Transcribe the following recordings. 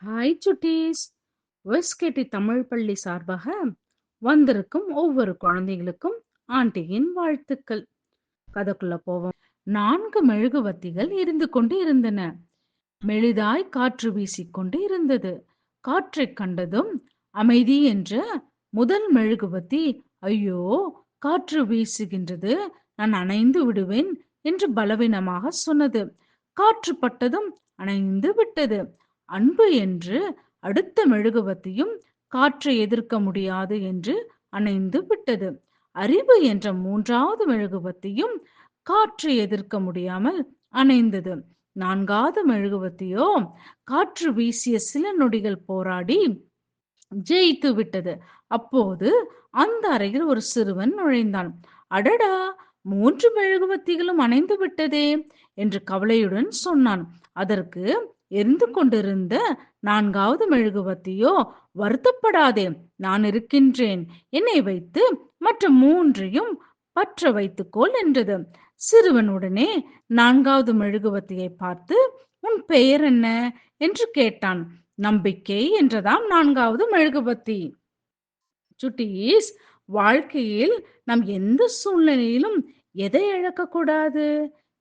Hi சுட்டீஸ்! வெஸ்கேட்டி தமிழ் பள்ளி சார்பாக வந்திருக்கும் ஒவ்வொரு குழந்தைகளுக்கும் ஆண்டியின் வாழ்த்துக்கள். கதைக்குள்ள போவோம். 4 மெழுகுவர்த்திகள் எரிந்து கொண்டு இருந்தன. மெலிதாய் காற்று வீசிக்கொண்டு இருந்தது. காற்றைக் கண்டதும் அமைதி என்ற முதல் மெழுகுவர்த்தி, ஐயோ, காற்று வீசுகின்றது, நான் அணைந்து விடுவேன் என்று பலவீனமாக சொன்னது. காற்று பட்டதும் அணைந்து விட்டது. அன்பு என்று அடுத்த மெழுகுவர்த்தியும் காற்றை எதிர்க்க முடியாது என்று அணைந்து விட்டது. அறிவு என்ற 3வது மெழுகுவர்த்தியும் காற்றை எதிர்க்க முடியாமல் அணைந்தது. 4வது மெழுகுவர்த்தியோ காற்று வீசிய சில நொடிகள் போராடி ஜெயித்து விட்டது. அப்போது அந்த அறையில் ஒரு சிறுவன் நுழைந்தான். அடடா, 3 மெழுகுவர்த்திகளும் அணைந்து விட்டதே என்று கவலையுடன் சொன்னான். அதற்கு எரிந்து கொண்டிருந்த 4வது மெழுகுவர்த்தியோ, வருத்தப்படாதே, நான் இருக்கின்றேன், என்னை வைத்து மற்ற 3ஐயும் பற்ற வைத்துக்கொள் என்றது. சிறுவன் உடனே 4வது மெழுகுவர்த்தியை பார்த்து, உன் பெயர் என்ன என்று கேட்டான். நம்பிக்கை என்றதாம் 4வது மெழுகுவர்த்தி. சுட்டீஸ், வாழ்க்கையில் நாம் எந்த சூழ்நிலையிலும் எதை இழக்கக்கூடாது?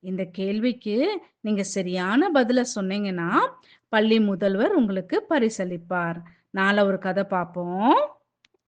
இந்த கேள்விக்கு நீங்க சரியான பதில சொன்னீங்கன்னா பள்ளி முதல்வர் உங்களுக்கு பரிசளிப்பார். நாளை ஒரு கதை பார்ப்போம்.